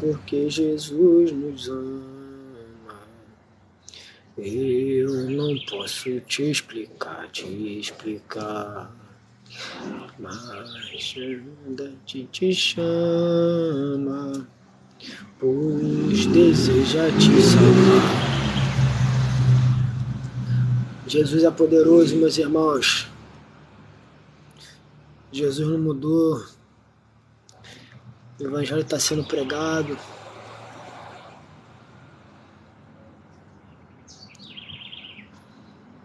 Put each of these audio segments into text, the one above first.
porque Jesus nos ama. Eu não posso te explicar, mas ainda te chama, pois deseja te salvar. Jesus é poderoso, meus irmãos. Jesus não mudou. O Evangelho está sendo pregado.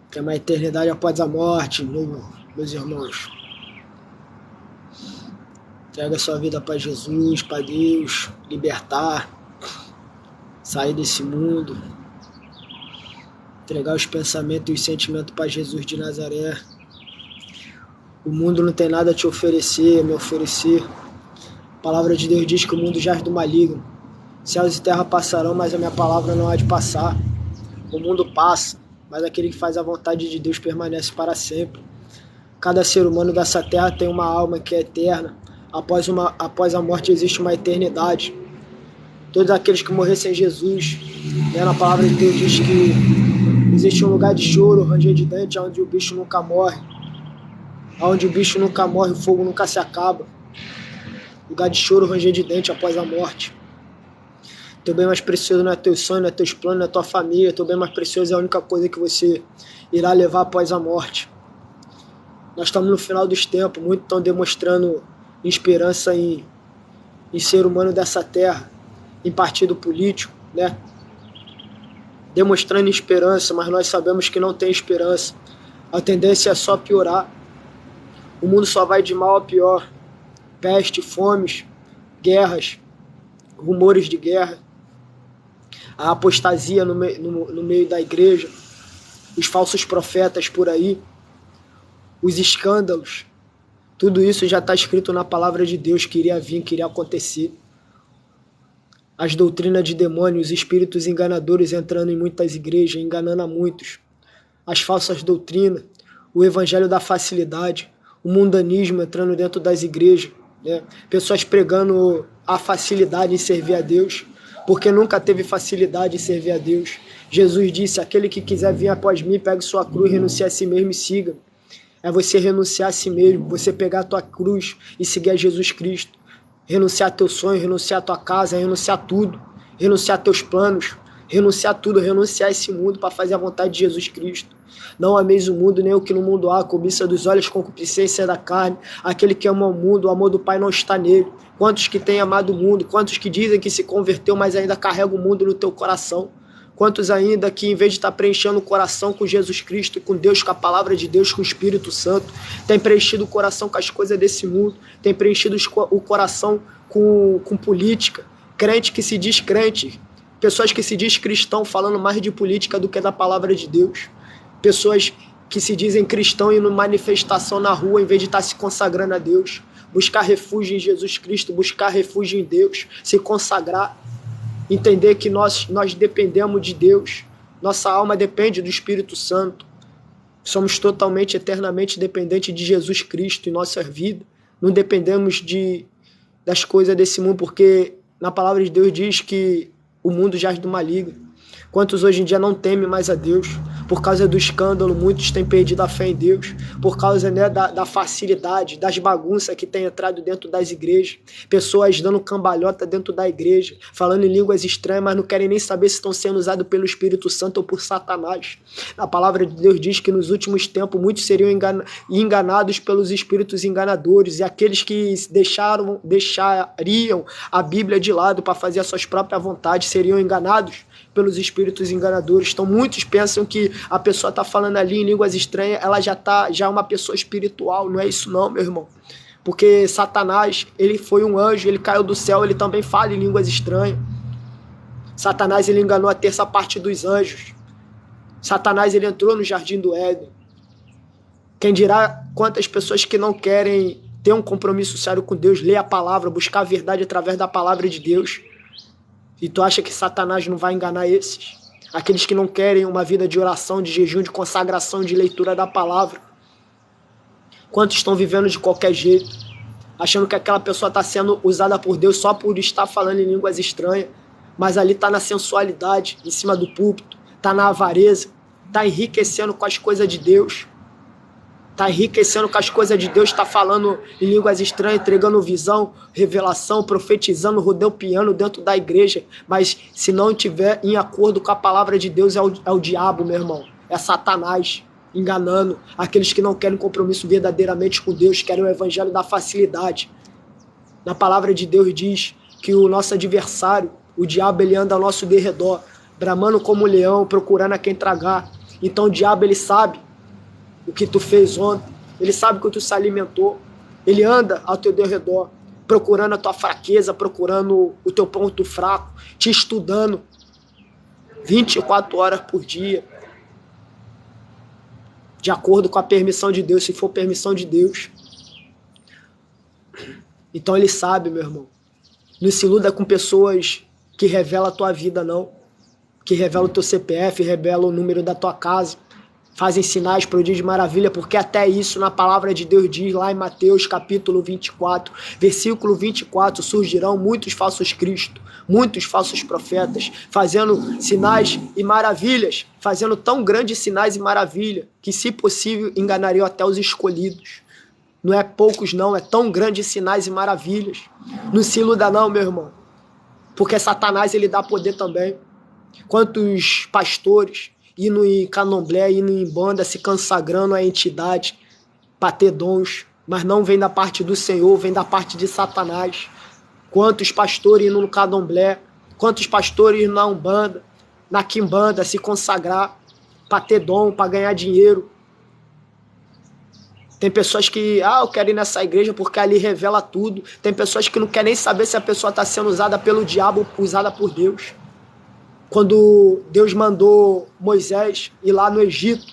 Tem uma eternidade após a morte, meus irmãos. Entrega sua vida para Jesus, para Deus, libertar, sair desse mundo, entregar os pensamentos e os sentimentos para Jesus de Nazaré. O mundo não tem nada a te oferecer, a me oferecer. A palavra de Deus diz que o mundo jaz do maligno. Céus e terra passarão, mas a minha palavra não há de passar. O mundo passa, mas aquele que faz a vontade de Deus permanece para sempre. Cada ser humano dessa terra tem uma alma que é eterna. Após a morte existe uma eternidade. Todos aqueles que morressem em Jesus, na palavra de Deus diz que existe um lugar de choro, ranger de dente, onde o bicho nunca morre. Onde o bicho nunca morre, o fogo nunca se acaba. Lugar de choro, ranger de dente após a morte. Teu bem mais precioso não é teu sonho, não é teus planos, não é tua família. Teu bem mais precioso é a única coisa que você irá levar após a morte. Nós estamos no final dos tempos, muitos estão demonstrando esperança em ser humano dessa terra, em partido político, né? Demonstrando esperança, mas nós sabemos que não tem esperança. A tendência é só piorar. O mundo só vai de mal a pior. Peste, fomes, guerras, rumores de guerra, a apostasia no meio da igreja, os falsos profetas por aí, os escândalos, tudo isso já está escrito na palavra de Deus que iria vir, que iria acontecer. As doutrinas de demônios, os espíritos enganadores entrando em muitas igrejas, enganando a muitos. As falsas doutrinas, o evangelho da facilidade, o mundanismo entrando dentro das igrejas, né? Pessoas pregando a facilidade em servir a Deus, porque nunca teve facilidade em servir a Deus. Jesus disse, aquele que quiser vir após mim, pegue sua cruz, renuncie a si mesmo e siga. É você renunciar a si mesmo, você pegar a tua cruz e seguir a Jesus Cristo. Renunciar a teu sonho, renunciar a tua casa, renunciar a tudo, renunciar a teus planos, renunciar a tudo, renunciar a esse mundo para fazer a vontade de Jesus Cristo. Não ameis o mundo, nem o que no mundo há, cobiça dos olhos, concupiscência da carne. Aquele que ama o mundo, o amor do Pai não está nele. Quantos que têm amado o mundo, quantos que dizem que se converteu, mas ainda carrega o mundo no teu coração. Quantos ainda que, em vez de estar preenchendo o coração com Jesus Cristo, com Deus, com a palavra de Deus, com o Espírito Santo, tem preenchido o coração com as coisas desse mundo, tem preenchido o coração com política, crente que se diz crente, pessoas que se diz cristão falando mais de política do que da palavra de Deus, pessoas que se dizem cristão indo manifestação na rua em vez de estar se consagrando a Deus, buscar refúgio em Jesus Cristo, buscar refúgio em Deus, se consagrar, entender que nós dependemos de Deus, nossa alma depende do Espírito Santo, somos totalmente, eternamente dependentes de Jesus Cristo em nossa vida, não dependemos das coisas desse mundo, porque na palavra de Deus diz que o mundo jaz do maligno. Quantos hoje em dia não temem mais a Deus? Por causa do escândalo, muitos têm perdido a fé em Deus. Por causa, né, da facilidade, das bagunças que tem entrado dentro das igrejas. Pessoas dando cambalhota dentro da igreja, falando em línguas estranhas, mas não querem nem saber se estão sendo usados pelo Espírito Santo ou por Satanás. A palavra de Deus diz que nos últimos tempos muitos seriam enganados pelos espíritos enganadores, e aqueles que deixariam a Bíblia de lado para fazer as suas próprias vontades seriam enganados pelos espíritos enganadores. Então muitos pensam que a pessoa está falando ali em línguas estranhas, ela já é uma pessoa espiritual. Não é isso não, meu irmão. Porque Satanás, ele foi um anjo, ele caiu do céu, ele também fala em línguas estranhas. Satanás, ele enganou a terça parte dos anjos. Satanás, ele entrou no jardim do Éden. Quem dirá quantas pessoas que não querem ter um compromisso sério com Deus, ler a palavra, buscar a verdade através da palavra de Deus. E tu acha que Satanás não vai enganar esses? Aqueles que não querem uma vida de oração, de jejum, de consagração, de leitura da palavra. Quantos estão vivendo de qualquer jeito? achando que aquela pessoa está sendo usada por Deus só por estar falando em línguas estranhas, mas ali está na sensualidade, em cima do púlpito, está na avareza, está enriquecendo com as coisas de Deus, está enriquecendo com as coisas de Deus, está falando em línguas estranhas, entregando visão, revelação, profetizando, rodopiando dentro da igreja, mas se não estiver em acordo com a palavra de Deus, é o diabo, meu irmão, é Satanás enganando aqueles que não querem compromisso verdadeiramente com Deus, querem o evangelho da facilidade. Na palavra de Deus diz que o nosso adversário, o diabo, ele anda ao nosso derredor, bramando como um leão, procurando a quem tragar. Então o diabo, ele sabe o que tu fez ontem, ele sabe que tu se alimentou, ele anda ao teu derredor, procurando a tua fraqueza, procurando o teu ponto fraco, te estudando 24 horas por dia, de acordo com a permissão de Deus, se for permissão de Deus. Então ele sabe, meu irmão. Não se iluda com pessoas que revelam a tua vida, não. Que revelam o teu CPF, revelam o número da tua casa, fazem sinais, prodígios de maravilha, porque até isso na palavra de Deus diz lá em Mateus capítulo 24, versículo 24, surgirão muitos falsos cristos, muitos falsos profetas, fazendo sinais e maravilhas, fazendo tão grandes sinais e maravilha, que se possível enganariam até os escolhidos. Não é poucos não, é tão grandes sinais e maravilhas. Não se iluda não, meu irmão, porque Satanás ele dá poder também. Quantos pastores indo em candomblé, indo em banda, se consagrando à entidade para ter dons, mas não vem da parte do Senhor, vem da parte de Satanás. Quantos pastores indo no candomblé, quantos pastores indo na umbanda, na quimbanda, se consagrar para ter dom, para ganhar dinheiro. Tem pessoas que, eu quero ir nessa igreja porque ali revela tudo. Tem pessoas que não querem nem saber se a pessoa está sendo usada pelo diabo ou usada por Deus. Quando Deus mandou Moisés ir lá no Egito,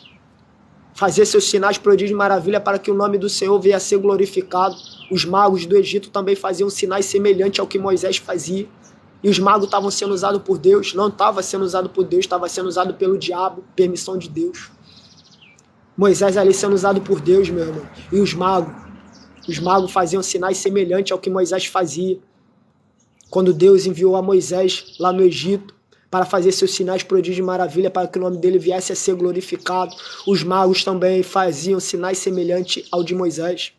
fazer seus sinais, prodígios e maravilha para que o nome do Senhor venha a ser glorificado, os magos do Egito também faziam sinais semelhantes ao que Moisés fazia. E os magos estavam sendo usados por Deus, não estava sendo usado por Deus, estava sendo usado pelo diabo, permissão de Deus. Moisés ali sendo usado por Deus, meu irmão. E os magos faziam sinais semelhantes ao que Moisés fazia. Quando Deus enviou a Moisés lá no Egito, para fazer seus sinais, prodígios e maravilha, para que o nome dele viesse a ser glorificado. Os magos também faziam sinais semelhantes ao de Moisés.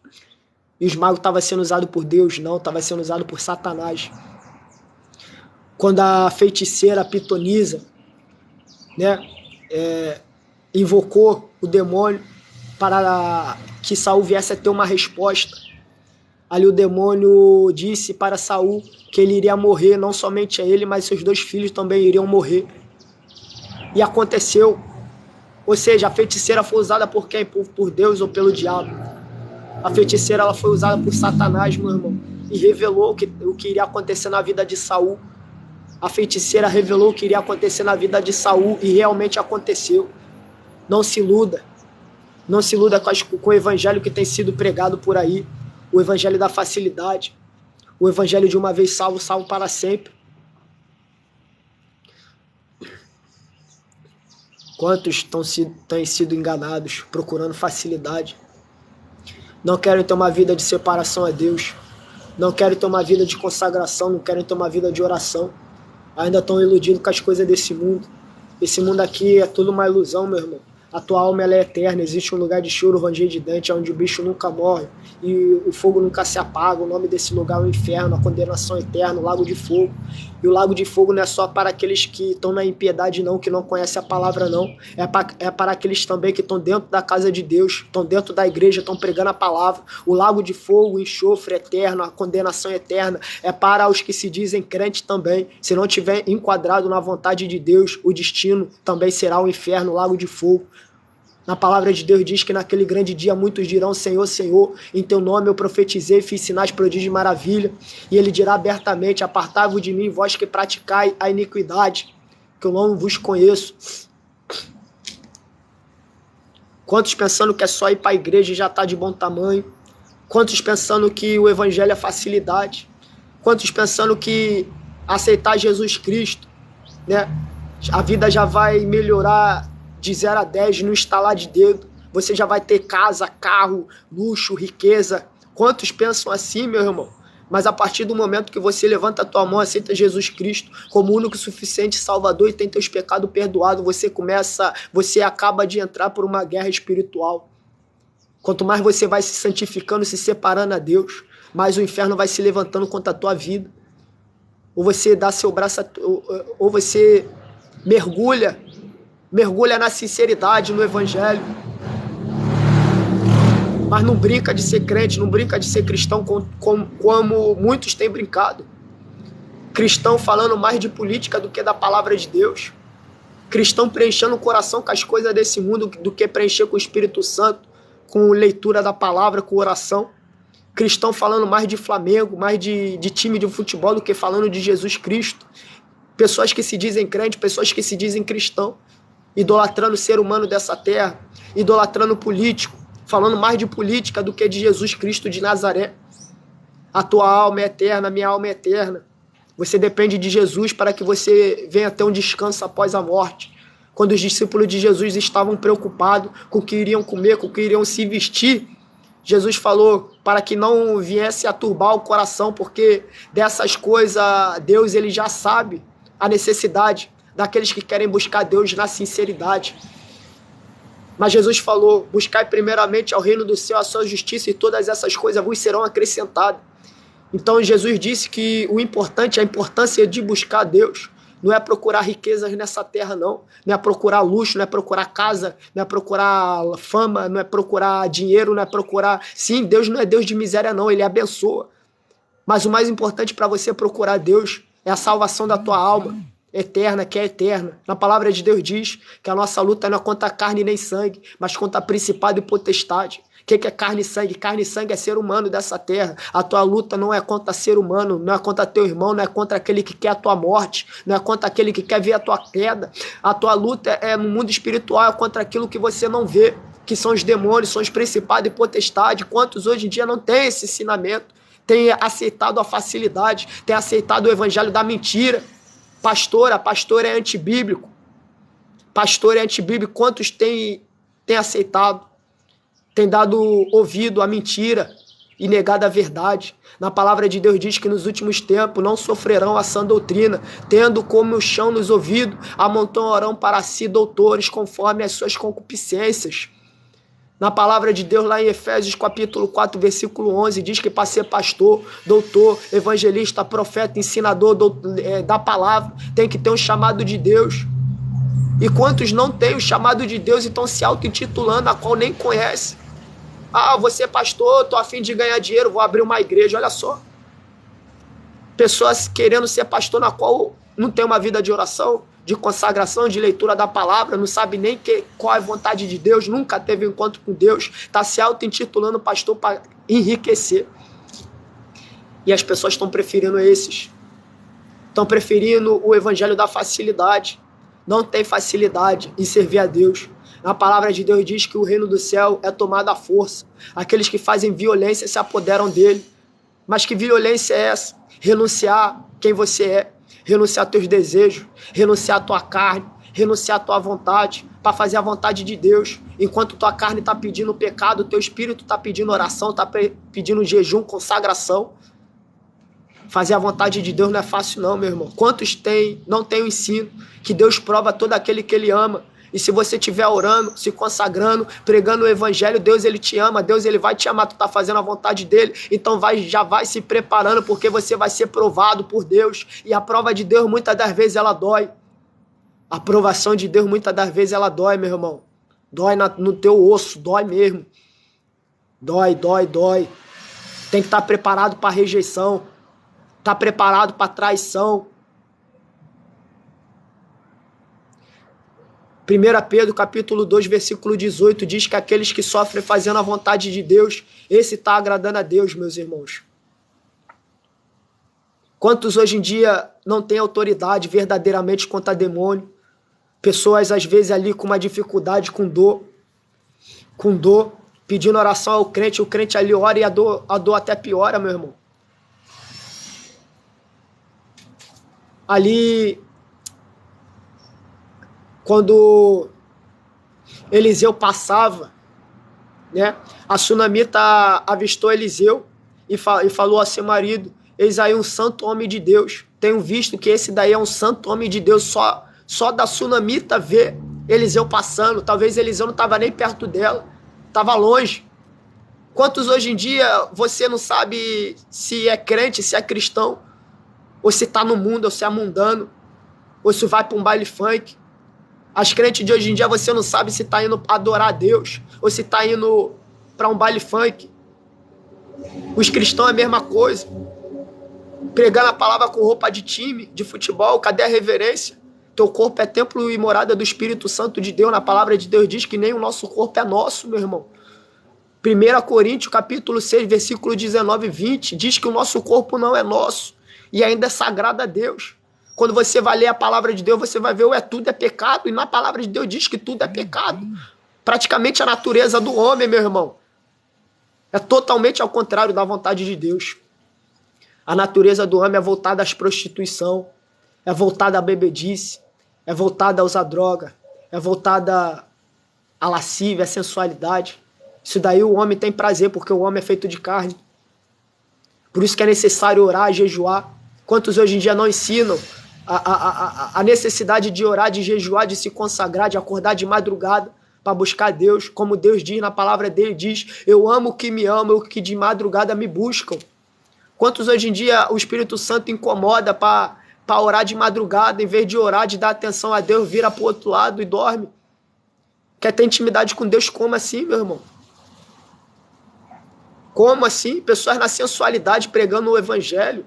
E os magos estavam sendo usados por Deus? Não, estava sendo usado por Satanás. Quando a feiticeira Pitonisa, invocou o demônio para que Saul viesse a ter uma resposta, ali o demônio disse para Saul que ele iria morrer, não somente a ele, mas seus 2 filhos também iriam morrer. E aconteceu. Ou seja, a feiticeira foi usada por quem? Por Deus ou pelo diabo? A feiticeira ela foi usada por Satanás, meu irmão, e revelou o que iria acontecer na vida de Saul. A feiticeira revelou o que iria acontecer na vida de Saul e realmente aconteceu. Não se iluda. Não se iluda com o evangelho que tem sido pregado por aí. O evangelho da facilidade. O evangelho de uma vez salvo, salvo para sempre. Quantos têm sido enganados, procurando facilidade? Não querem ter uma vida de separação a Deus. Não querem ter uma vida de consagração, não querem ter uma vida de oração. Ainda estão iludidos com as coisas desse mundo. Esse mundo aqui é tudo uma ilusão, meu irmão. A tua alma ela é eterna, existe um lugar de choro, ranger de dente, onde o bicho nunca morre e o fogo nunca se apaga. O nome desse lugar é o inferno, a condenação eterna, o lago de fogo. E o lago de fogo não é só para aqueles que estão na impiedade não, que não conhecem a palavra não. É para aqueles também que estão dentro da casa de Deus, estão dentro da igreja, estão pregando a palavra. O lago de fogo, o enxofre eterno, a condenação eterna é para os que se dizem crentes também. Se não tiver enquadrado na vontade de Deus, o destino também será o inferno, o lago de fogo. Na palavra de Deus diz que naquele grande dia muitos dirão: Senhor, Senhor, em teu nome eu profetizei, fiz sinais, prodígios e maravilha. E ele dirá abertamente: apartai-vos de mim, vós que praticai a iniquidade, que eu não vos conheço. Quantos pensando que é só ir para a igreja e já está de bom tamanho? Quantos pensando que o evangelho é facilidade? Quantos pensando que aceitar Jesus Cristo, a vida já vai melhorar de 0 a 10 no estalar de dedo? Você já vai ter casa, carro, luxo, riqueza, Quantos pensam assim, meu irmão? Mas a partir do momento que você levanta a tua mão, aceita Jesus Cristo como único e suficiente Salvador e tem teus pecados perdoados, você acaba de entrar por uma guerra espiritual. Quanto mais você vai se santificando, se separando a Deus, mais o inferno vai se levantando contra a tua vida. Ou você dá seu braço, ou você mergulha na sinceridade, no evangelho. Mas não brinca de ser crente, não brinca de ser cristão como muitos têm brincado. Cristão falando mais de política do que da palavra de Deus. Cristão preenchendo o coração com as coisas desse mundo do que preencher com o Espírito Santo, com leitura da palavra, com oração. Cristão falando mais de Flamengo, mais de time de futebol do que falando de Jesus Cristo. Pessoas que se dizem crente, pessoas que se dizem cristão, idolatrando o ser humano dessa terra, idolatrando o político, falando mais de política do que de Jesus Cristo de Nazaré. A tua alma é eterna, a minha alma é eterna. Você depende de Jesus para que você venha ter um descanso após a morte. Quando os discípulos de Jesus estavam preocupados com o que iriam comer, com o que iriam se vestir, Jesus falou para que não viesse a turbar o coração, porque dessas coisas Deus ele já sabe a necessidade daqueles que querem buscar Deus na sinceridade. Mas Jesus falou, buscai primeiramente ao reino do céu a sua justiça e todas essas coisas vos serão acrescentadas. Então Jesus disse que o importante, a importância de buscar Deus, não é procurar riquezas nessa terra, não. Não é procurar luxo, não é procurar casa, não é procurar fama, não é procurar dinheiro, não é procurar... Sim, Deus não é Deus de miséria, não. Ele abençoa. Mas o mais importante para você procurar Deus é a salvação da tua alma eterna, que é eterna. Na palavra de Deus diz que a nossa luta não é contra carne nem sangue, mas contra principado e potestade. O que é carne e sangue? Carne e sangue é ser humano dessa terra. A tua luta não é contra ser humano, não é contra teu irmão, não é contra aquele que quer a tua morte, não é contra aquele que quer ver a tua queda. A tua luta é no mundo espiritual, é contra aquilo que você não vê, que são os demônios, são os principados e potestade. Quantos hoje em dia não têm esse ensinamento? Têm aceitado a facilidade, têm aceitado o evangelho da mentira. Pastor é antibíblico. Pastor é antibíblico. Quantos têm aceitado? Tem dado ouvido à mentira e negado a verdade. Na palavra de Deus diz que nos últimos tempos não sofrerão a sã doutrina, tendo como o chão nos ouvidos, amontoarão para si doutores conforme as suas concupiscências. Na palavra de Deus, lá em Efésios capítulo 4, versículo 11, diz que para ser pastor, doutor, evangelista, profeta, ensinador da palavra, tem que ter um chamado de Deus. E quantos não têm o chamado de Deus e estão se auto-intitulando, a qual nem conhece? Ah, você é pastor, estou a fim de ganhar dinheiro, vou abrir uma igreja, olha só. Pessoas querendo ser pastor na qual não tem uma vida de oração, de consagração, de leitura da palavra, não sabe nem qual é a vontade de Deus, nunca teve um encontro com Deus, está se auto-intitulando pastor para enriquecer. E as pessoas estão preferindo esses. Estão preferindo o evangelho da facilidade. Não tem facilidade em servir a Deus. A palavra de Deus diz que o reino do céu é tomado à força. Aqueles que fazem violência se apoderam dele. Mas que violência é essa? Renunciar quem você é. Renunciar teus desejos, renunciar a tua carne, renunciar a tua vontade, para fazer a vontade de Deus. Enquanto tua carne está pedindo pecado, teu espírito está pedindo oração, está pedindo jejum, consagração. Fazer a vontade de Deus não é fácil não, meu irmão. Quantos não tem o ensino que Deus prova todo aquele que ele ama? E se você estiver orando, se consagrando, pregando o evangelho, Deus ele te ama, Deus ele vai te amar, tu está fazendo a vontade dele, então já vai se preparando, porque você vai ser provado por Deus, e a prova de Deus muitas das vezes ela dói. A aprovação de Deus muitas das vezes ela dói, meu irmão. Dói no teu osso, dói mesmo. Dói. Tem que estar preparado para rejeição, estar preparado para traição. 1 Pedro capítulo 2, versículo 18, diz que aqueles que sofrem fazendo a vontade de Deus, esse está agradando a Deus, meus irmãos. Quantos hoje em dia não têm autoridade verdadeiramente contra demônio? Pessoas às vezes ali com uma dificuldade, com dor, pedindo oração ao crente, o crente ali ora e a dor até piora, meu irmão. Ali... Quando Eliseu passava, né, a sunamita avistou Eliseu e falou a seu marido: eis aí um santo homem de Deus. Tenho visto que esse daí é um santo homem de Deus. Só da sunamita ver Eliseu passando. Talvez Eliseu não estava nem perto dela, estava longe. Quantos hoje em dia você não sabe se é crente, se é cristão, ou se está no mundo, ou se é mundano, ou se vai para um baile funk? As crentes de hoje em dia você não sabe se está indo adorar a Deus, ou se está indo para um baile funk. Os cristãos é a mesma coisa. Pregando a palavra com roupa de time, de futebol, cadê a reverência? Teu corpo é templo e morada do Espírito Santo de Deus. Na palavra de Deus diz que nem o nosso corpo é nosso, meu irmão. 1 Coríntios, capítulo 6, versículo 19 e 20, diz que o nosso corpo não é nosso e ainda é sagrado a Deus. Quando você vai ler a palavra de Deus, você vai ver tudo é pecado, e na palavra de Deus diz que tudo é pecado. Praticamente a natureza do homem, meu irmão, é totalmente ao contrário da vontade de Deus. A natureza do homem é voltada à prostituição, é voltada à bebedice, é voltada a usar droga, é voltada à lascívia, à sensualidade. Isso daí o homem tem prazer, porque o homem é feito de carne. Por isso que é necessário orar, jejuar. Quantos hoje em dia não ensinam a necessidade de orar, de jejuar, de se consagrar, de acordar de madrugada para buscar Deus? Como Deus diz na palavra dele, diz: eu amo o que me ama, o que de madrugada me buscam. Quantos hoje em dia o Espírito Santo incomoda para orar de madrugada, em vez de orar, de dar atenção a Deus, vira para o outro lado e dorme? Quer ter intimidade com Deus? Como assim, meu irmão? Como assim? Pessoas na sensualidade pregando o evangelho.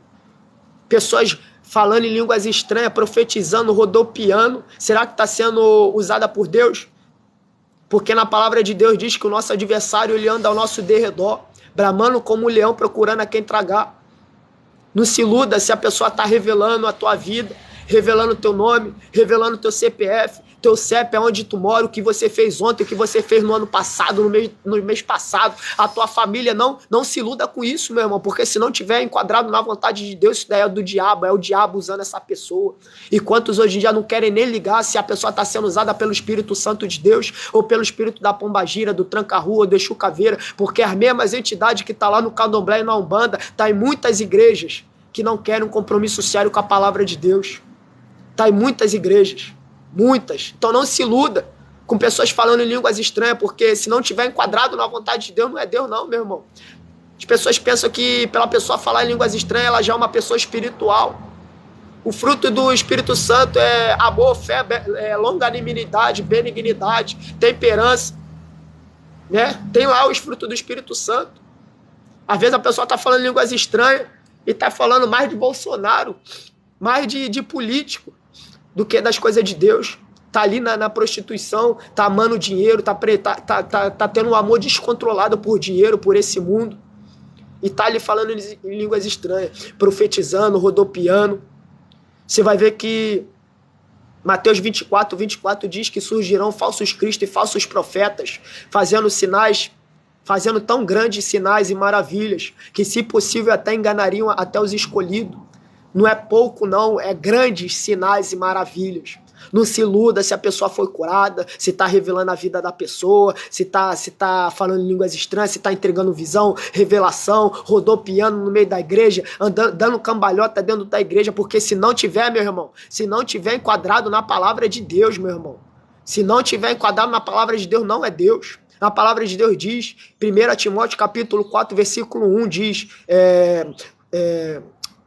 Pessoas falando em línguas estranhas, profetizando, rodopiando. Será que está sendo usada por Deus? Porque na palavra de Deus diz que o nosso adversário ele anda ao nosso derredor, bramando como um leão procurando a quem tragar. Não se iluda se a pessoa está revelando a tua vida, revelando o teu nome, revelando o teu CPF, teu CEP, onde tu mora, o que você fez ontem, o que você fez no ano passado, no mês passado, a tua família. Não se iluda com isso, meu irmão, porque se não tiver enquadrado na vontade de Deus, isso daí é do diabo, é o diabo usando essa pessoa. E quantos hoje em dia não querem nem ligar se a pessoa está sendo usada pelo Espírito Santo de Deus ou pelo Espírito da Pombagira, do Tranca-Rua, do Exu Caveira, porque as mesmas entidades que estão lá no Candomblé e na Umbanda, tá em muitas igrejas que não querem um compromisso sério com a palavra de Deus. Tá em muitas igrejas. Muitas. Então não se iluda com pessoas falando em línguas estranhas, porque se não tiver enquadrado na vontade de Deus, não é Deus não, meu irmão. As pessoas pensam que pela pessoa falar em línguas estranhas, ela já é uma pessoa espiritual. O fruto do Espírito Santo é amor, fé, longanimidade, benignidade, temperança. Né? Tem lá os frutos do Espírito Santo. Às vezes a pessoa está falando em línguas estranhas e está falando mais de Bolsonaro, mais de político, do que das coisas de Deus. Tá ali na prostituição, tá amando dinheiro, tá tendo um amor descontrolado por dinheiro, por esse mundo. E tá ali falando em línguas estranhas, profetizando, rodopiando. Você vai ver que Mateus 24 diz que surgirão falsos cristos e falsos profetas, fazendo sinais, fazendo tão grandes sinais e maravilhas, que se possível até enganariam até os escolhidos. Não é pouco, não, é grandes sinais e maravilhas. Não se iluda se a pessoa foi curada, se está revelando a vida da pessoa, se tá falando em línguas estranhas, se está entregando visão, revelação, rodopiando no meio da igreja, andando, dando cambalhota dentro da igreja, porque se não tiver, meu irmão, se não tiver enquadrado na palavra de Deus, meu irmão, se não tiver enquadrado na palavra de Deus, não é Deus. A palavra de Deus diz, 1 Timóteo capítulo 4, versículo 1, diz...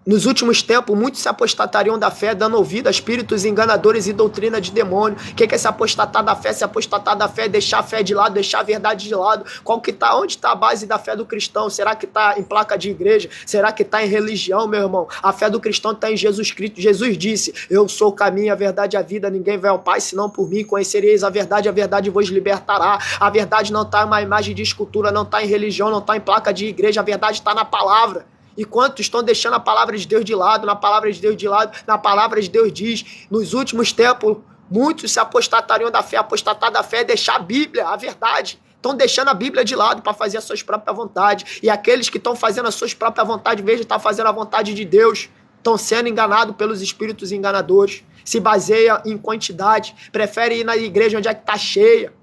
Nos últimos tempos, muitos se apostatariam da fé, dando ouvido a espíritos enganadores e doutrina de demônio. O que é se apostatar da fé? Se apostatar da fé é deixar a fé de lado, deixar a verdade de lado. Onde está a base da fé do cristão? Será que está em placa de igreja? Será que está em religião, meu irmão? A fé do cristão está em Jesus Cristo. Jesus disse: eu sou o caminho, a verdade e a vida. Ninguém vai ao Pai senão por mim. Conhecereis a verdade vos libertará. A verdade não está em uma imagem de escultura, não está em religião, não está em placa de igreja. A verdade está na palavra. E quantos estão deixando a palavra de Deus de lado, na palavra de Deus de lado, na palavra de Deus diz, nos últimos tempos, muitos se apostatariam da fé. Apostatar da fé é deixar a Bíblia, a verdade. Estão deixando a Bíblia de lado para fazer as suas próprias vontades. E aqueles que estão fazendo as suas próprias vontades, em vez de estar fazendo a vontade de Deus, estão sendo enganados pelos espíritos enganadores. Se baseia em quantidade, prefere ir na igreja onde é que está cheia.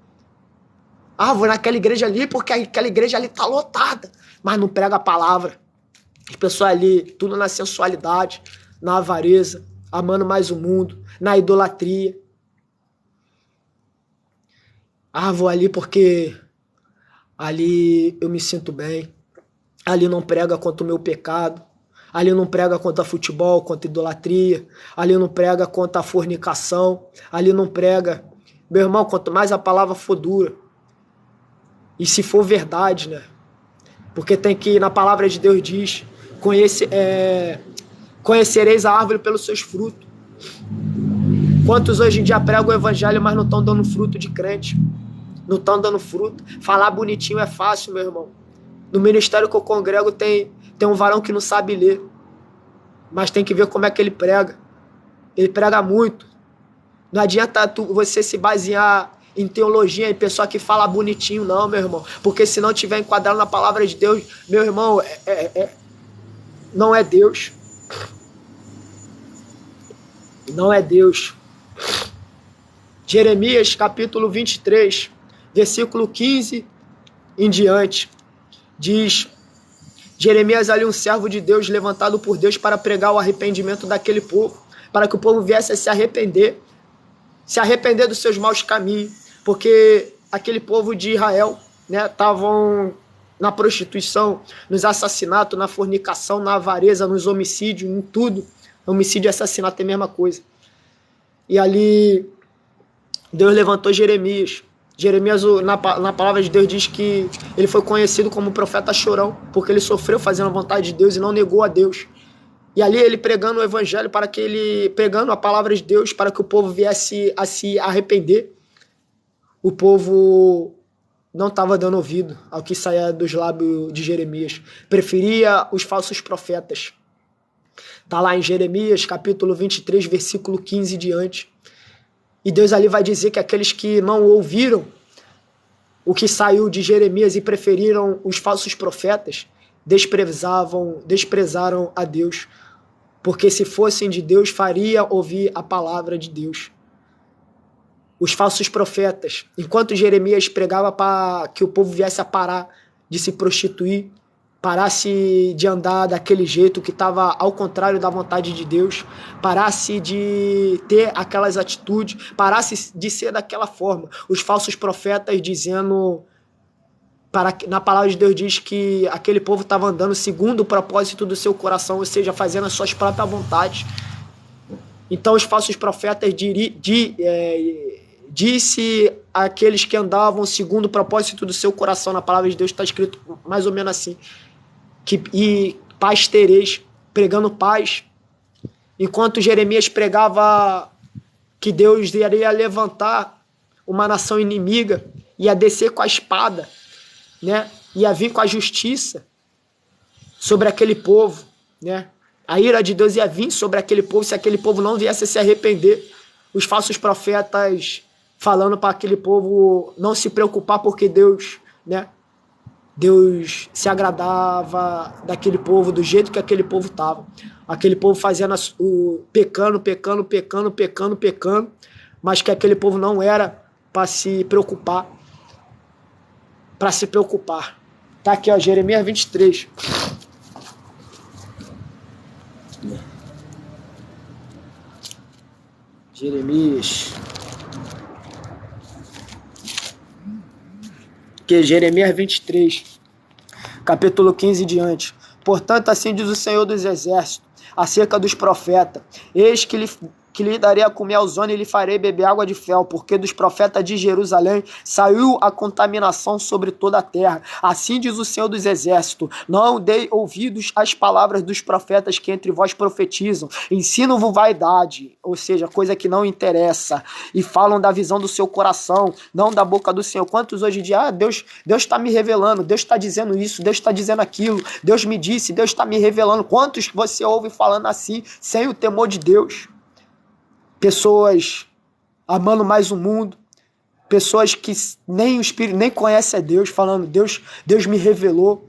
Vou naquela igreja ali porque aquela igreja ali está lotada, mas não prega a palavra. As pessoas ali, tudo na sensualidade, na avareza, amando mais o mundo, na idolatria. Ah, vou ali porque ali eu me sinto bem. Ali não prega contra o meu pecado. Ali não prega contra futebol, contra idolatria. Ali não prega contra a fornicação. Ali não prega. Meu irmão, quanto mais a palavra for dura, e se for verdade, né? Porque tem que, na palavra de Deus diz, conhecereis a árvore pelos seus frutos. Quantos hoje em dia pregam o evangelho, mas não estão dando fruto de crente? Não estão dando fruto. Falar bonitinho é fácil, meu irmão. No ministério que eu congrego tem um varão que não sabe ler, mas tem que ver como é que ele prega. Ele prega muito. Não adianta você se basear em teologia, em pessoa que fala bonitinho, não, meu irmão. Porque se não tiver enquadrado na palavra de Deus, meu irmão, não é Deus. Não é Deus. Jeremias, capítulo 23, versículo 15 em diante, diz: Jeremias ali, um servo de Deus, levantado por Deus para pregar o arrependimento daquele povo, para que o povo viesse a se arrepender dos seus maus caminhos, porque aquele povo de Israel, né, estavam na prostituição, nos assassinatos, na fornicação, na avareza, nos homicídios, em tudo. Homicídio e assassinato é a mesma coisa. E ali Deus levantou Jeremias. Jeremias, na palavra de Deus, diz que ele foi conhecido como profeta chorão, porque ele sofreu fazendo a vontade de Deus e não negou a Deus. E ali ele pregando o evangelho, pregando a palavra de Deus para que o povo viesse a se arrepender. O povo não estava dando ouvido ao que saía dos lábios de Jeremias. Preferia os falsos profetas. Está lá em Jeremias, capítulo 23, versículo 15 e diante. E Deus ali vai dizer que aqueles que não ouviram o que saiu de Jeremias e preferiram os falsos profetas, desprezaram a Deus. Porque se fossem de Deus, faria ouvir a palavra de Deus. Os falsos profetas, enquanto Jeremias pregava para que o povo viesse a parar de se prostituir, parasse de andar daquele jeito que estava ao contrário da vontade de Deus, parasse de ter aquelas atitudes, parasse de ser daquela forma. Os falsos profetas dizendo, na palavra de Deus diz que aquele povo estava andando segundo o propósito do seu coração, ou seja, fazendo as suas próprias vontades. Então os falsos profetas disse àqueles que andavam segundo o propósito do seu coração, na palavra de Deus está escrito mais ou menos assim, e paz tereis, pregando paz. Enquanto Jeremias pregava que Deus iria levantar uma nação inimiga, ia descer com a espada, né? Ia vir com a justiça sobre aquele povo, né? A ira de Deus ia vir sobre aquele povo se aquele povo não viesse a se arrepender. Os falsos profetas falando para aquele povo não se preocupar porque Deus, né? Deus se agradava daquele povo, do jeito que aquele povo estava. Aquele povo fazendo pecando, mas que aquele povo não era para se preocupar. Tá aqui, ó, Jeremias 23. Jeremias 23, capítulo 15 e diante. Portanto, assim diz o Senhor dos Exércitos, acerca dos profetas: eis que lhe darei a comer ao zono e lhe farei beber água de fel, porque dos profetas de Jerusalém saiu a contaminação sobre toda a terra. Assim diz o Senhor dos Exércitos: não dei ouvidos às palavras dos profetas que entre vós profetizam, ensinam-vos vaidade, ou seja, coisa que não interessa, e falam da visão do seu coração, não da boca do Senhor. Quantos hoje em dia, Deus está me revelando, Deus está dizendo isso, Deus está dizendo aquilo, Deus me disse, Deus está me revelando. Quantos você ouve falando assim, sem o temor de Deus? Pessoas amando mais o mundo, pessoas que nem o Espírito, nem conhecem a Deus, falando, Deus me revelou.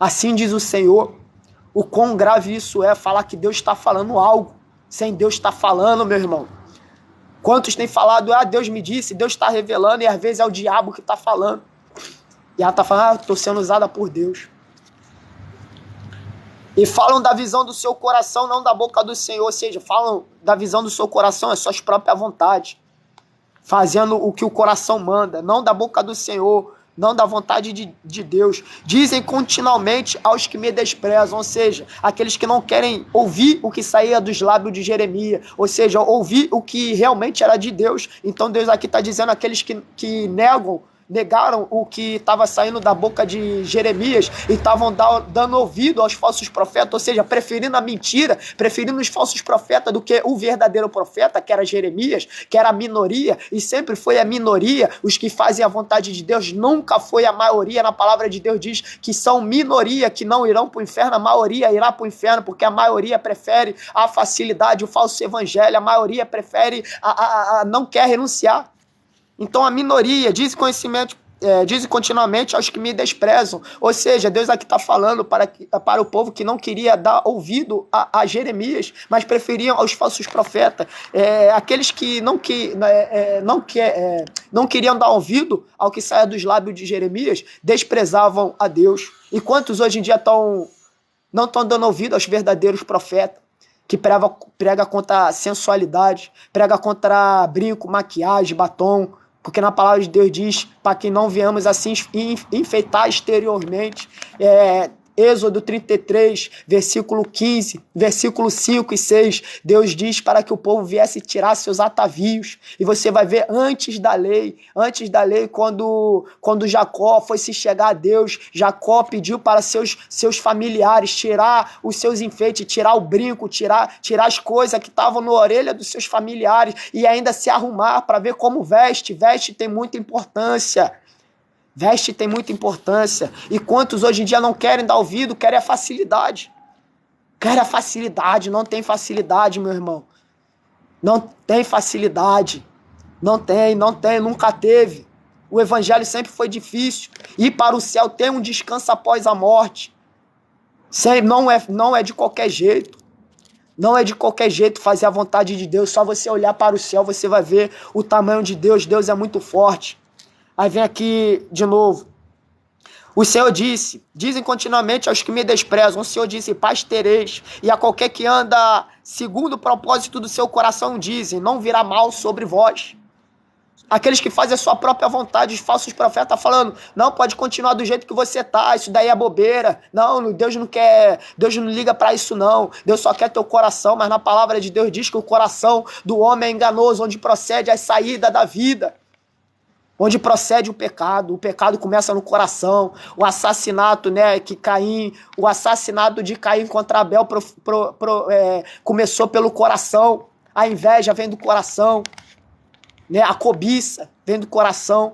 Assim diz o Senhor. O quão grave isso é, falar que Deus está falando algo, sem Deus estar falando, meu irmão. Quantos têm falado, Deus me disse, Deus está revelando, e às vezes é o diabo que está falando. E ela está falando, estou sendo usada por Deus. E falam da visão do seu coração, não da boca do Senhor. Ou seja, falam da visão do seu coração, é suas próprias vontades. Fazendo o que o coração manda, não da boca do Senhor, não da vontade de Deus. Dizem continuamente aos que me desprezam, ou seja, aqueles que não querem ouvir o que saía dos lábios de Jeremias, ou seja, ouvir o que realmente era de Deus. Então Deus aqui está dizendo aqueles que negaram o que estava saindo da boca de Jeremias e estavam dando ouvido aos falsos profetas, ou seja, preferindo a mentira, preferindo os falsos profetas do que o verdadeiro profeta, que era Jeremias, que era a minoria, e sempre foi a minoria, os que fazem a vontade de Deus, nunca foi a maioria. Na palavra de Deus diz que são minoria, que não irão para o inferno, a maioria irá para o inferno, porque a maioria prefere a facilidade, o falso evangelho, a maioria prefere, não quer renunciar. Então a minoria diz continuamente aos que me desprezam. Ou seja, Deus aqui está falando para o povo que não queria dar ouvido a Jeremias, mas preferiam aos falsos profetas. Aqueles que não queriam dar ouvido ao que saia dos lábios de Jeremias, desprezavam a Deus. E quantos hoje em dia não estão dando ouvido aos verdadeiros profetas? Que prega contra a sensualidade, prega contra brinco, maquiagem, batom, porque na palavra de Deus diz para que não venhamos assim enfeitar exteriormente. Êxodo 33, versículo 15, versículo 5 e 6, Deus diz para que o povo viesse tirar seus atavios. E você vai ver antes da lei, quando Jacó foi se chegar a Deus, Jacó pediu para seus familiares tirar os seus enfeites, tirar o brinco, tirar as coisas que estavam na orelha dos seus familiares e ainda se arrumar para ver como veste. Veste tem muita importância. Veste tem muita importância. E quantos hoje em dia não querem dar ouvido, querem a facilidade. Querem a facilidade, não tem facilidade, meu irmão. Não tem facilidade. Não tem, nunca teve. O evangelho sempre foi difícil. Ir para o céu tem um descanso após a morte. Não é de qualquer jeito. Não é de qualquer jeito fazer a vontade de Deus. Só você olhar para o céu, você vai ver o tamanho de Deus. Deus é muito forte. Aí vem aqui de novo. O Senhor dizem continuamente aos que me desprezam. O Senhor disse, paz tereis. E a qualquer que anda segundo o propósito do seu coração, dizem, não virá mal sobre vós. Aqueles que fazem a sua própria vontade, os falsos profetas falando, não, pode continuar do jeito que você está, isso daí é bobeira. Não, Deus não liga para isso não. Deus só quer teu coração, mas na palavra de Deus diz que o coração do homem é enganoso, onde procede a saída da vida. Onde procede o pecado começa no coração, o assassinato, o assassinato de Caim contra Abel começou pelo coração, a inveja vem do coração, a cobiça vem do coração,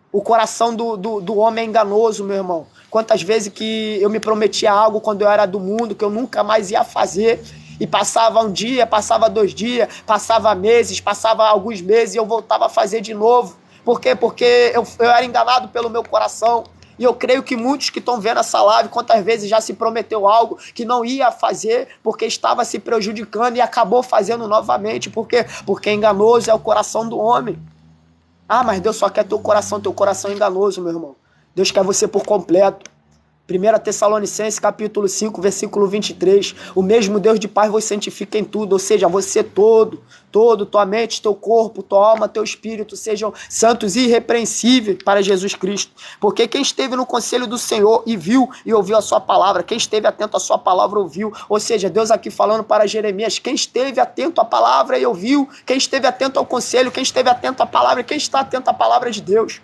o coração do homem é enganoso, meu irmão. Quantas vezes que eu me prometia algo quando eu era do mundo, que eu nunca mais ia fazer, e passava um dia, passava 2 dias, passava meses, passava alguns meses e eu voltava a fazer de novo. Por quê? Porque eu era enganado pelo meu coração. E eu creio que muitos que estão vendo essa live, quantas vezes já se prometeu algo que não ia fazer porque estava se prejudicando e acabou fazendo novamente. Por quê? Porque enganoso é o coração do homem. Ah, mas Deus só quer teu coração é enganoso, meu irmão. Deus quer você por completo. 1 Tessalonicenses capítulo 5, versículo 23, o mesmo Deus de paz vos santifica em tudo, ou seja, você todo, tua mente, teu corpo, tua alma, teu espírito, sejam santos e irrepreensíveis para Jesus Cristo, porque quem esteve no conselho do Senhor e viu e ouviu a sua palavra, quem esteve atento à sua palavra ouviu, ou seja, Deus aqui falando para Jeremias, quem esteve atento à palavra e ouviu, quem esteve atento ao conselho, quem esteve atento à palavra, quem está atento à palavra de Deus.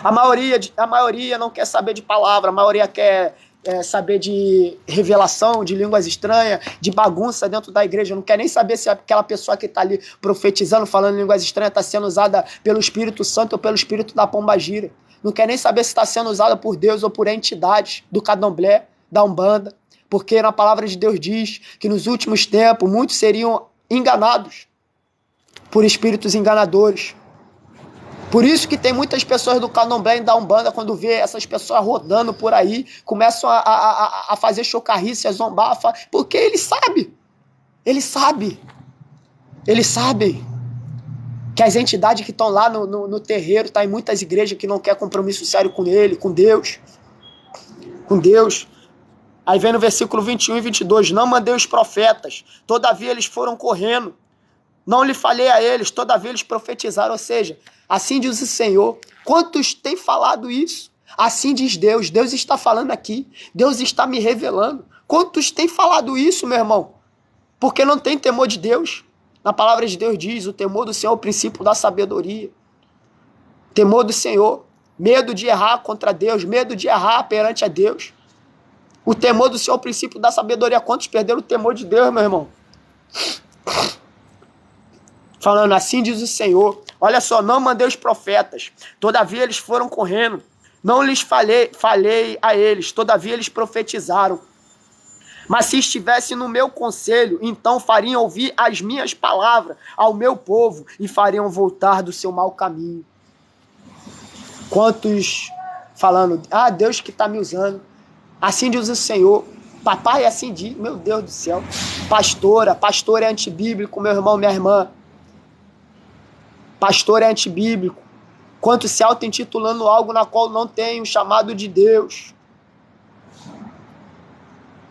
A maioria não quer saber de palavra, a maioria quer saber de revelação, de línguas estranhas, de bagunça dentro da igreja. Não quer nem saber se aquela pessoa que está ali profetizando, falando línguas estranhas, está sendo usada pelo Espírito Santo ou pelo Espírito da Pombagira. Não quer nem saber se está sendo usada por Deus ou por entidades do Candomblé, da Umbanda. Porque na palavra de Deus diz que nos últimos tempos muitos seriam enganados por espíritos enganadores. Por isso que tem muitas pessoas do Candomblé e da Umbanda, quando vê essas pessoas rodando por aí, começam a fazer chocarrice, a zombar, porque ele sabe que as entidades que estão lá no terreiro, tá em muitas igrejas que não quer compromisso sério com ele, com Deus. Aí vem no versículo 21 e 22, não mandei os profetas, todavia eles foram correndo. Não lhe falei a eles, todavia eles profetizaram. Ou seja, assim diz o Senhor. Quantos têm falado isso? Assim diz Deus. Deus está falando aqui. Deus está me revelando. Quantos têm falado isso, meu irmão? Porque não tem temor de Deus. Na palavra de Deus diz, o temor do Senhor é o princípio da sabedoria. Temor do Senhor. Medo de errar contra Deus. Medo de errar perante a Deus. O temor do Senhor é o princípio da sabedoria. Quantos perderam o temor de Deus, meu irmão? Falando, assim diz o Senhor. Olha só, não mandei os profetas, todavia eles foram correndo. Não lhes falei a eles, todavia eles profetizaram. Mas se estivesse no meu conselho, então fariam ouvir as minhas palavras ao meu povo e fariam voltar do seu mau caminho. Quantos falando, Deus que está me usando. Assim diz o Senhor. Papai assim diz, meu Deus do céu. Pastor é antibíblico, meu irmão, minha irmã. Pastor é antibíblico. Quantos se auto-intitulando algo na qual não tem o chamado de Deus.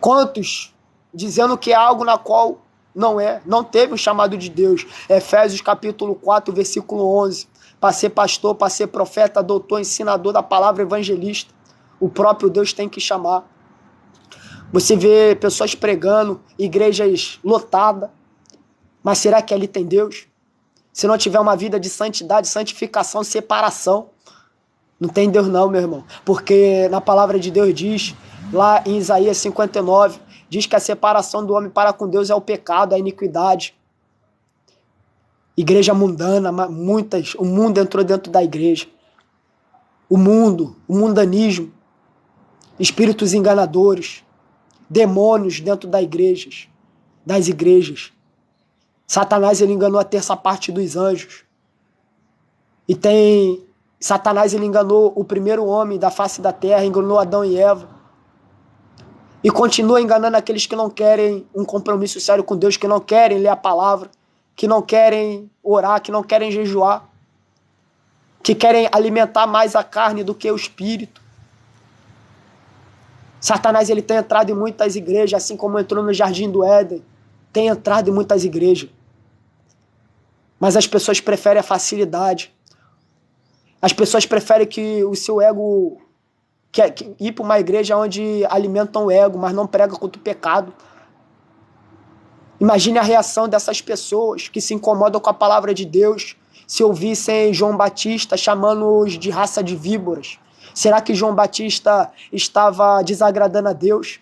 Quantos dizendo que é algo na qual não é, não teve o chamado de Deus. Efésios capítulo 4, versículo 11. Para ser pastor, para ser profeta, doutor, ensinador da palavra, evangelista, o próprio Deus tem que chamar. Você vê pessoas pregando, igrejas lotadas, mas será que ali tem Deus? Se não tiver uma vida de santidade, santificação, separação, não tem Deus não, meu irmão. Porque na palavra de Deus diz, lá em Isaías 59, diz que a separação do homem para com Deus é o pecado, a iniquidade. Igreja mundana, o mundo entrou dentro da igreja. O mundanismo, espíritos enganadores, demônios dentro das igrejas. Satanás, ele enganou a terça parte dos anjos. Satanás, ele enganou o primeiro homem da face da terra, enganou Adão e Eva. E continua enganando aqueles que não querem um compromisso sério com Deus, que não querem ler a palavra, que não querem orar, que não querem jejuar, que querem alimentar mais a carne do que o espírito. Satanás, ele tem entrado em muitas igrejas, assim como entrou no Jardim do Éden. Tem entrado em muitas igrejas. Mas as pessoas preferem a facilidade. As pessoas preferem que o seu ego... ir para uma igreja onde alimentam o ego, mas não prega contra o pecado. Imagine a reação dessas pessoas que se incomodam com a palavra de Deus se ouvissem João Batista chamando-os de raça de víboras. Será que João Batista estava desagradando a Deus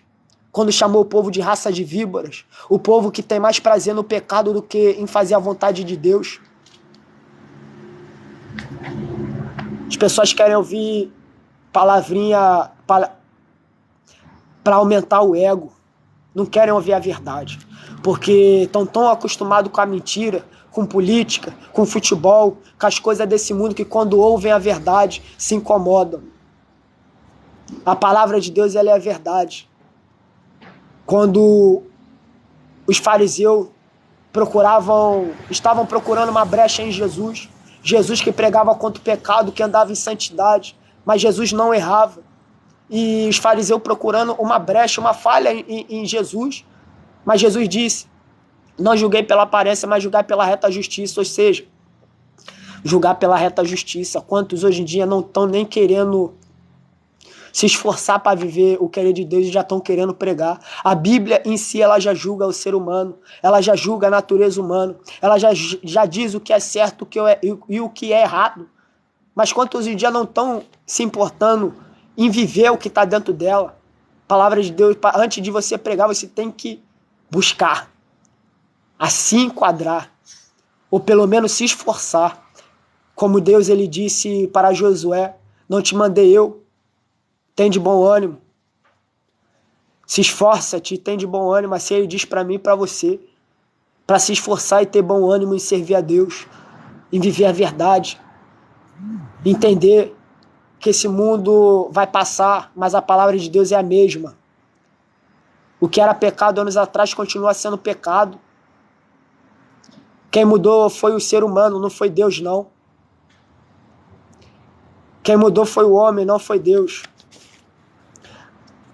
quando chamou o povo de raça de víboras? O povo que tem mais prazer no pecado do que em fazer a vontade de Deus. As pessoas querem ouvir palavrinha para aumentar o ego. Não querem ouvir a verdade. Porque estão tão acostumados com a mentira, com política, com futebol, com as coisas desse mundo, que quando ouvem a verdade, se incomodam. A palavra de Deus, ela é a verdade. Quando os fariseus estavam procurando uma brecha em Jesus, Jesus que pregava contra o pecado, que andava em santidade, mas Jesus não errava. E os fariseus procurando uma brecha, uma falha em Jesus, mas Jesus disse, não julguei pela aparência, mas julgai pela reta justiça. Ou seja, julgar pela reta justiça. Quantos hoje em dia não estão nem querendo se esforçar para viver o querer de Deus e já estão querendo pregar. A Bíblia em si, ela já julga o ser humano, ela já julga a natureza humana, ela já diz o que é certo e o que é errado. Mas quantos hoje em dia não estão se importando em viver o que está dentro dela? A palavra de Deus, antes de você pregar, você tem que buscar, a se enquadrar, ou pelo menos se esforçar. Como Deus, ele disse para Josué, não te mandei eu, tem de bom ânimo. Se esforça-te, tem de bom ânimo. Assim ele diz para mim e para você. Para se esforçar e ter bom ânimo em servir a Deus. Em viver a verdade. Entender que esse mundo vai passar, mas a palavra de Deus é a mesma. O que era pecado anos atrás continua sendo pecado. Quem mudou foi o ser humano, não foi Deus, não. Quem mudou foi o homem, não foi Deus.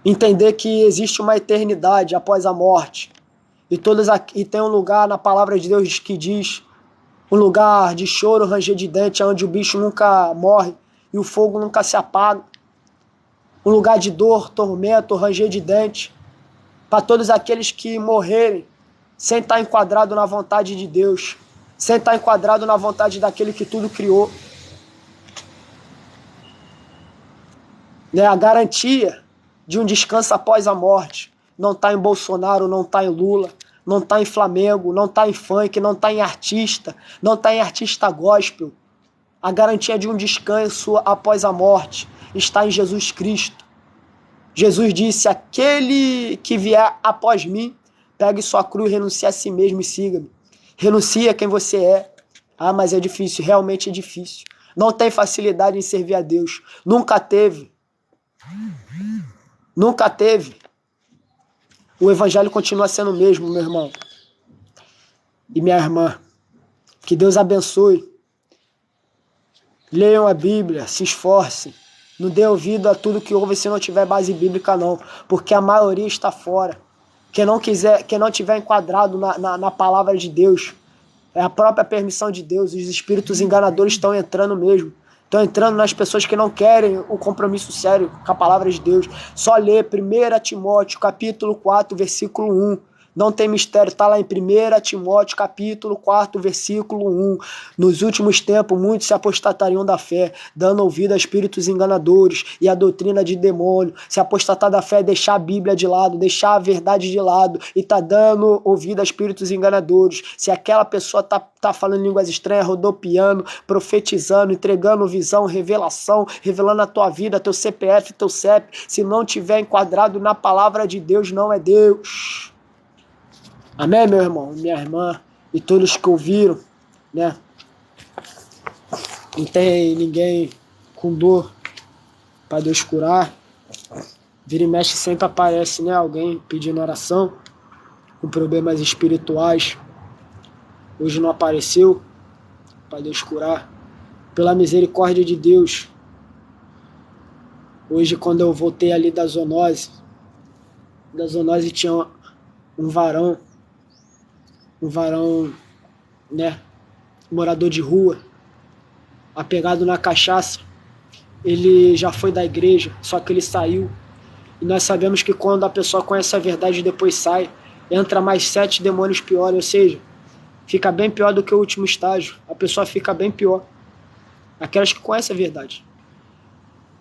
Entender que existe uma eternidade após a morte. E tem um lugar na palavra de Deus que diz, um lugar de choro, ranger de dente, onde o bicho nunca morre e o fogo nunca se apaga. Um lugar de dor, tormento, ranger de dente, para todos aqueles que morrerem sem estar enquadrado na vontade de Deus, sem estar enquadrado na vontade daquele que tudo criou. A garantia de um descanso após a morte não está em Bolsonaro, não está em Lula, não está em Flamengo, não está em funk, não está em artista, não está em artista gospel. A garantia de um descanso após a morte está em Jesus Cristo. Jesus disse, aquele que vier após mim, pegue sua cruz, renuncie a si mesmo e siga-me. Renuncie a quem você é. Ah, mas é difícil, realmente é difícil. Não tem facilidade em servir a Deus. Nunca teve. Nunca teve. O evangelho continua sendo o mesmo, meu irmão e minha irmã. Que Deus abençoe. Leiam a Bíblia, se esforcem. Não dê ouvido a tudo que ouve se não tiver base bíblica, não. Porque a maioria está fora. Quem não tiver enquadrado na palavra de Deus, é a própria permissão de Deus. Os espíritos enganadores estão entrando mesmo. Estão entrando nas pessoas que não querem o compromisso sério com a palavra de Deus. Só lê 1 Timóteo, capítulo 4, versículo 1. Não tem mistério, está lá em 1 Timóteo, capítulo 4, versículo 1. Nos últimos tempos, muitos se apostatariam da fé, dando ouvido a espíritos enganadores e a doutrina de demônio. Se apostatar da fé é deixar a Bíblia de lado, deixar a verdade de lado e tá dando ouvido a espíritos enganadores. Se aquela pessoa tá falando línguas estranhas, rodopiando, profetizando, entregando visão, revelação, revelando a tua vida, teu CPF, teu CEP, se não tiver enquadrado na palavra de Deus, não é Deus. Amém, meu irmão, minha irmã e todos que ouviram, né? Não tem ninguém com dor para Deus curar. Vira e mexe sempre aparece, né? Alguém pedindo oração com problemas espirituais. Hoje não apareceu para Deus curar. Pela misericórdia de Deus. Hoje, quando eu voltei ali da zoonose tinha um varão, né, morador de rua, apegado na cachaça. Ele já foi da igreja, só que ele saiu. E nós sabemos que quando a pessoa conhece a verdade e depois sai, entra mais 7 demônios piores, ou seja, fica bem pior do que o último estágio. A pessoa fica bem pior. Aquelas que conhecem a verdade.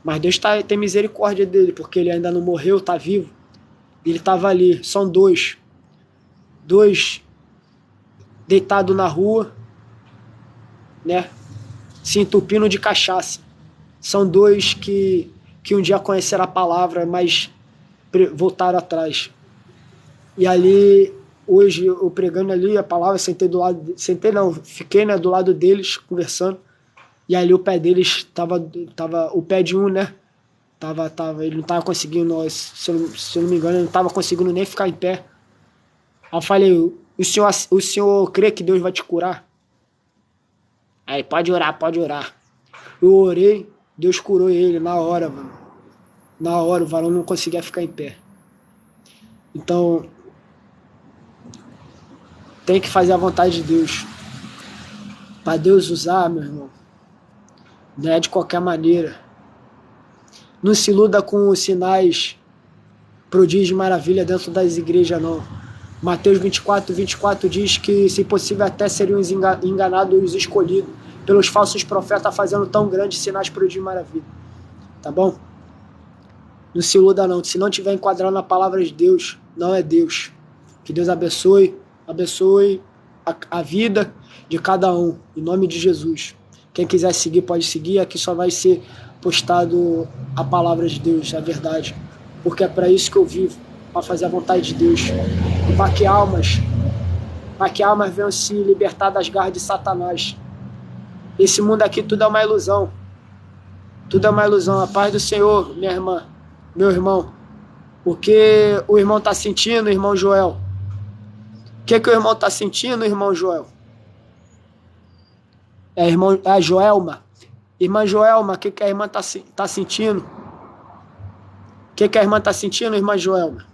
Mas Deus tem misericórdia dele, porque ele ainda não morreu, está vivo. Ele estava ali, são dois deitado na rua, né, se entupindo de cachaça. São dois que um dia conheceram a palavra, mas voltaram atrás. E ali, hoje, eu pregando ali a palavra, fiquei, né, do lado deles, conversando, e ali o pé deles o pé de um, né, ele não estava conseguindo, se eu não me engano, ele não estava conseguindo nem ficar em pé. Aí eu falei, o senhor crê que Deus vai te curar? Aí, pode orar. Eu orei, Deus curou ele na hora, mano. Na hora, o varão não conseguia ficar em pé. Então, tem que fazer a vontade de Deus. Para Deus usar, meu irmão, não é de qualquer maneira. Não se iluda com os sinais, prodígio e maravilha dentro das igrejas, não. Mateus 24 diz que, se possível, até seriam enganados os escolhidos pelos falsos profetas, fazendo tão grandes sinais, prodígio e maravilha. Tá bom? Não se iluda, não. Se não tiver enquadrado na palavra de Deus, não é Deus. Que Deus abençoe a vida de cada um, em nome de Jesus. Quem quiser seguir, pode seguir. Aqui só vai ser postado a palavra de Deus, a verdade. Porque é para isso que eu vivo, para fazer a vontade de Deus. E para que almas venham se libertar das garras de Satanás. Esse mundo aqui tudo é uma ilusão. Tudo é uma ilusão. A paz do Senhor, minha irmã, meu irmão. O que o irmão está sentindo, irmão Joel? O que o irmão está sentindo, irmão Joel? É a Joelma. Irmã Joelma, o que a irmã está sentindo? O que a irmã está sentindo, irmã Joelma?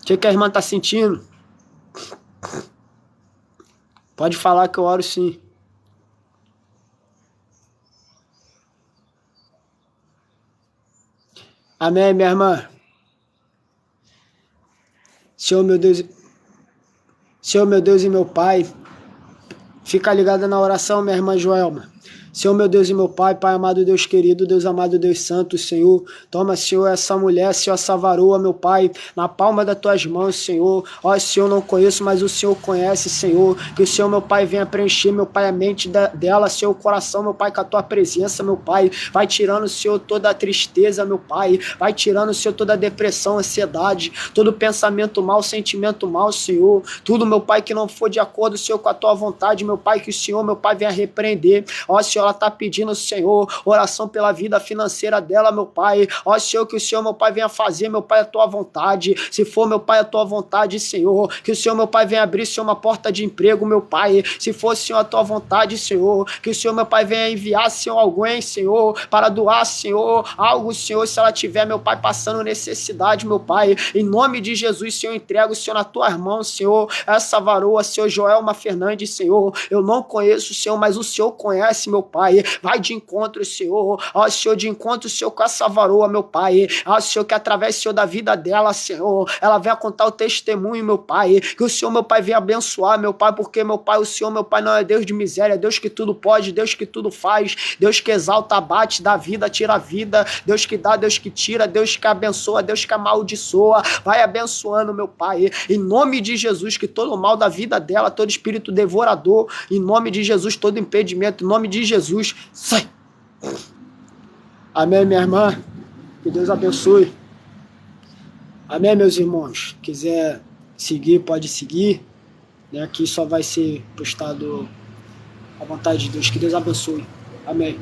O que a irmã está sentindo? Pode falar que eu oro sim. Amém, minha irmã. Senhor, meu Deus e meu Pai, fica ligada na oração, minha irmã Joelma. Senhor, meu Deus e meu Pai, Pai amado, Deus querido, Deus amado, Deus santo, Senhor. Toma, Senhor, essa mulher, Senhor, essa varoa, meu Pai, na palma das tuas mãos, Senhor. Ó, Senhor, não conheço, mas o Senhor conhece, Senhor. Que o Senhor, meu Pai, venha preencher, meu Pai, a mente dela, Senhor, o coração, meu Pai, com a tua presença, meu Pai. Vai tirando, Senhor, toda a tristeza, meu Pai. Vai tirando, Senhor, toda a depressão, ansiedade, todo pensamento mal, sentimento mal, Senhor. Tudo, meu Pai, que não for de acordo, Senhor, com a tua vontade, meu Pai, que o Senhor, meu Pai, venha repreender. Ó, Senhor, ela está pedindo, Senhor, oração pela vida financeira dela, meu Pai. Ó, Senhor, que o Senhor, meu Pai, venha fazer, meu Pai, a tua vontade. Se for, meu Pai, a tua vontade, Senhor, que o Senhor, meu Pai, venha abrir, Senhor, uma porta de emprego, meu Pai. Se for, Senhor, a tua vontade, Senhor, que o Senhor, meu Pai, venha enviar, Senhor, alguém, Senhor, para doar, Senhor, algo, Senhor, se ela tiver, meu Pai, passando necessidade, meu Pai. Em nome de Jesus, Senhor, entrego, Senhor, nas tuas mãos, Senhor, essa varoa, Senhor, Joelma Fernandes, Senhor. Eu não conheço, Senhor, mas o Senhor conhece, meu Pai. Vai de encontro, Senhor. Ó, Senhor, de encontro, Senhor, com essa varoa, meu Pai. Ó, Senhor, que através, Senhor, da vida dela, Senhor, ela venha contar o testemunho, meu Pai. Que o Senhor, meu Pai, venha abençoar, meu Pai, porque, meu Pai, o Senhor, meu Pai, não é Deus de miséria, é Deus que tudo pode, Deus que tudo faz, Deus que exalta, abate, dá vida, tira a vida, Deus que dá, Deus que tira, Deus que abençoa, Deus que amaldiçoa. Vai abençoando, meu Pai. Em nome de Jesus, que todo o mal da vida dela, todo espírito devorador, em nome de Jesus, todo impedimento, em nome de Jesus, sai. Amém, minha irmã. Que Deus abençoe. Amém, meus irmãos. Quiser seguir, pode seguir. Aqui só vai ser postado à vontade de Deus. Que Deus abençoe. Amém.